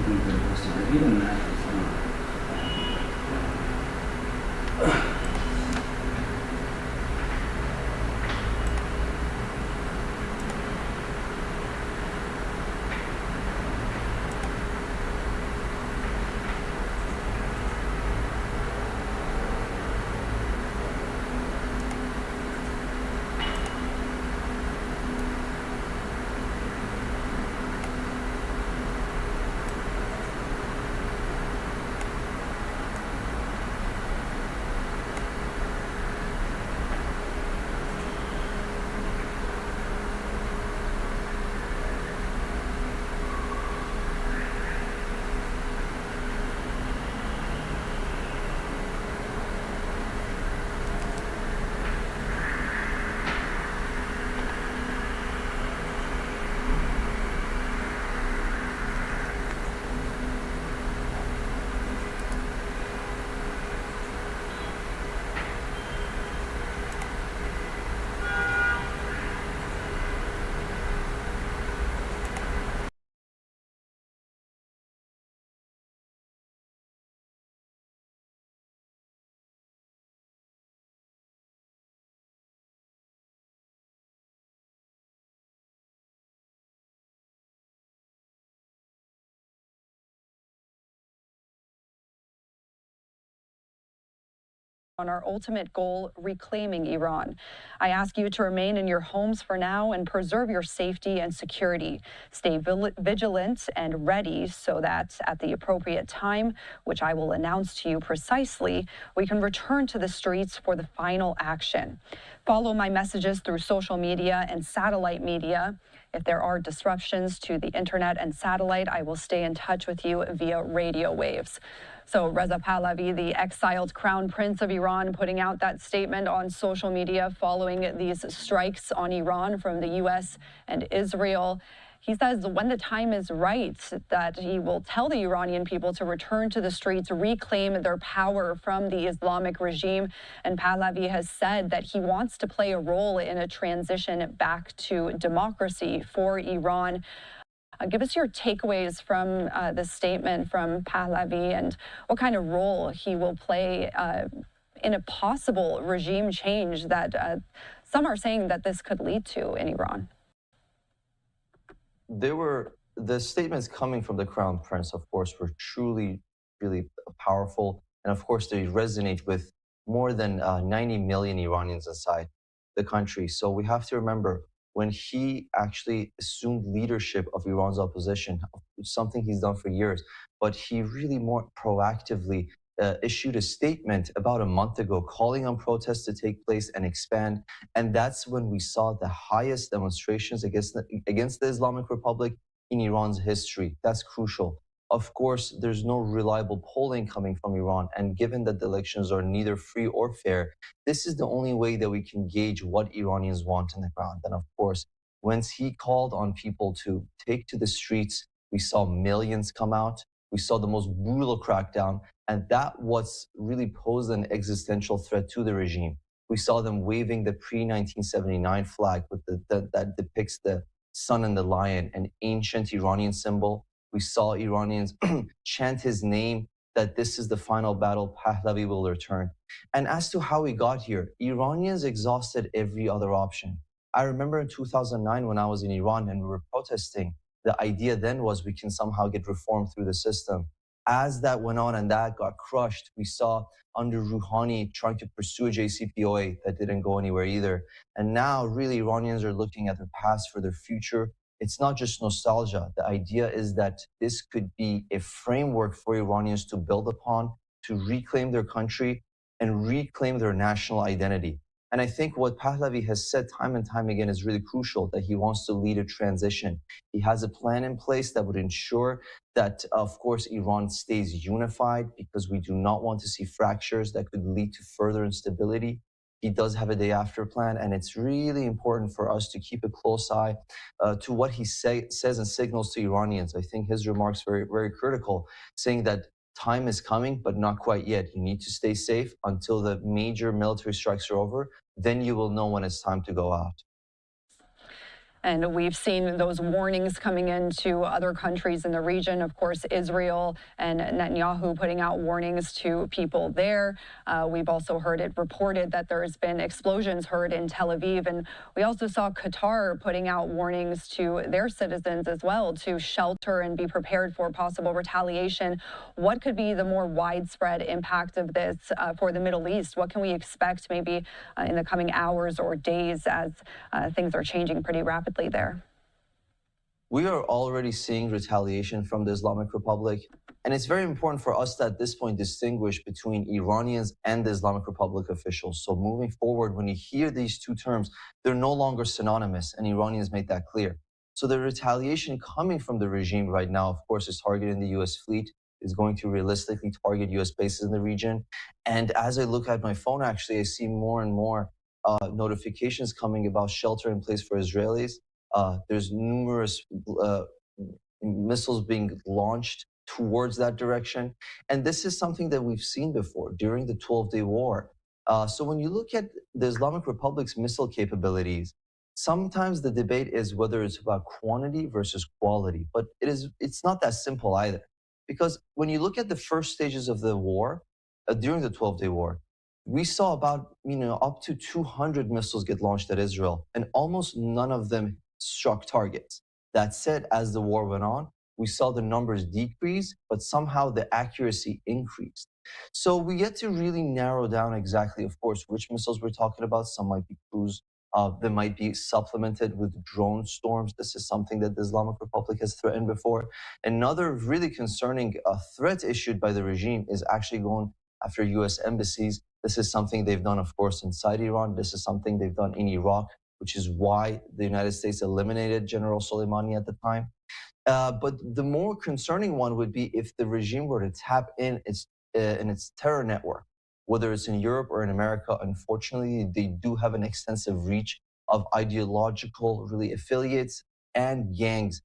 think that it was time. Even that is not. On our ultimate goal, reclaiming Iran. I ask you to remain in your homes for now and preserve your safety and security. Stay vigilant and ready so that at the appropriate time, which I will announce to you precisely, we can return to the streets for the final action. Follow my messages through social media and satellite media. If there are disruptions to the internet and satellite, I will stay in touch with you via radio waves. So Reza Pahlavi, the exiled crown prince of Iran, putting out that statement on social media following these strikes on Iran from the U.S. and Israel. He says when the time is right, that he will tell the Iranian people to return to the streets, reclaim their power from the Islamic regime. And Pahlavi has said that he wants to play a role in a transition back to democracy for Iran. Give us your takeaways from this statement from Pahlavi and what kind of role he will play in a possible regime change that some are saying that this could lead to in Iran. The statements coming from the Crown Prince, of course, were truly, really powerful. And of course, they resonate with more than 90 million Iranians inside the country. So we have to remember, when he actually assumed leadership of Iran's opposition, something he's done for years, but he really more proactively issued a statement about a month ago calling on protests to take place and expand. And that's when we saw the highest demonstrations against the Islamic Republic in Iran's history. That's crucial. Of course, there's no reliable polling coming from Iran. And given that the elections are neither free or fair, this is the only way that we can gauge what Iranians want on the ground. And of course, once he called on people to take to the streets, we saw millions come out. We saw the most brutal crackdown. And that was really posed an existential threat to the regime. We saw them waving the pre-1979 flag with that depicts the sun and the lion, an ancient Iranian symbol. We saw Iranians chant his name, that this is the final battle, Pahlavi will return. And as to how we got here, Iranians exhausted every other option. I remember in 2009 when I was in Iran and we were protesting, the idea then was we can somehow get reform through the system. As that went on and that got crushed, we saw under Rouhani trying to pursue a JCPOA that didn't go anywhere either. And now really Iranians are looking at their past for their future. It's not just nostalgia. The idea is that this could be a framework for Iranians to build upon, to reclaim their country and reclaim their national identity. And I think what Pahlavi has said time and time again is really crucial, that he wants to lead a transition. He has a plan in place that would ensure that, of course, Iran stays unified, because we do not want to see fractures that could lead to further instability. He does have a day after plan, and it's really important for us to keep a close eye to what he says and signals to Iranians. I think his remarks very, very critical, saying that time is coming, but not quite yet. You need to stay safe until the major military strikes are over. Then you will know when it's time to go out. And we've seen those warnings coming into other countries in the region. Of course, Israel and Netanyahu putting out warnings to people there. We've also heard it reported that there's been explosions heard in Tel Aviv. And we also saw Qatar putting out warnings to their citizens as well to shelter and be prepared for possible retaliation. What could be the more widespread impact of this for the Middle East? What can we expect maybe in the coming hours or days as things are changing pretty rapidly there? We are already seeing retaliation from the Islamic Republic. And it's very important for us to at this point distinguish between Iranians and the Islamic Republic officials. So moving forward, when you hear these two terms, they're no longer synonymous, and Iranians made that clear. So the retaliation coming from the regime right now, of course, is targeting the U.S. fleet, is going to realistically target U.S. bases in the region. And as I look at my phone, actually, I see more and more notifications coming about shelter in place for Israelis. There's numerous missiles being launched towards that direction. And this is something that we've seen before during the 12-day war. So when you look at the Islamic Republic's missile capabilities, sometimes the debate is whether it's about quantity versus quality, but it's not that simple either. Because when you look at the first stages of the war, during the 12-day war, we saw about, up to 200 missiles get launched at Israel, and almost none of them struck targets. That said, as the war went on, we saw the numbers decrease, but somehow the accuracy increased. So we get to really narrow down exactly, of course, which missiles we're talking about. Some might be cruise. They might be supplemented with drone storms. This is something that the Islamic Republic has threatened before. Another really concerning threat issued by the regime is actually going after U.S. embassies. This is something they've done, of course, inside Iran. This is something they've done in Iraq, which is why the United States eliminated General Soleimani at the time. But the more concerning one would be if the regime were to tap in its terror network, whether it's in Europe or in America. Unfortunately, they do have an extensive reach of ideological really affiliates and gangs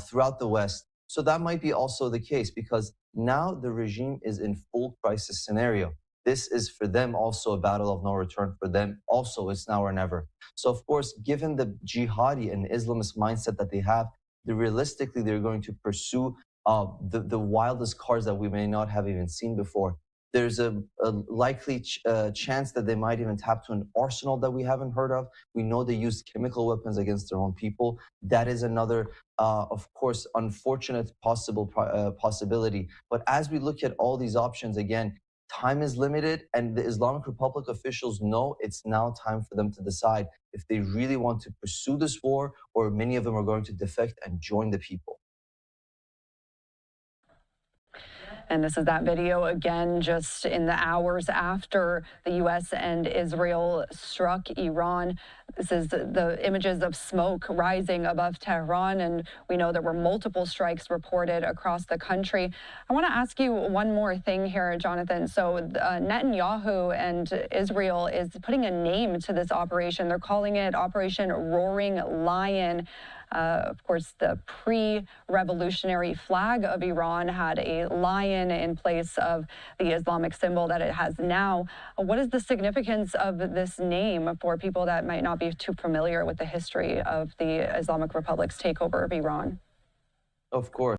throughout the West. So that might be also the case, because now the regime is in full crisis scenario. This is for them also a battle of no return. For them also, it's now or never. So of course, given the jihadi and Islamist mindset that they have, realistically, they're going to pursue the wildest cards that we may not have even seen before. There's a likely chance that they might even tap to an arsenal that we haven't heard of. We know they used chemical weapons against their own people. That is another, of course, unfortunate possibility. But as we look at all these options, again, time is limited, and the Islamic Republic officials know it's now time for them to decide if they really want to pursue this war, or many of them are going to defect and join the people. And this is that video again, just in the hours after the U.S. and Israel struck Iran. This is the images of smoke rising above Tehran, and we know there were multiple strikes reported across the country. I want to ask you one more thing here, Jonathan. So Netanyahu and Israel is putting a name to this operation. They're calling it Operation Roaring Lion. Of course, the pre-revolutionary flag of Iran had a lion in place of the Islamic symbol that it has now. What is the significance of this name for people that might not be too familiar with the history of the Islamic Republic's takeover of Iran? Of course.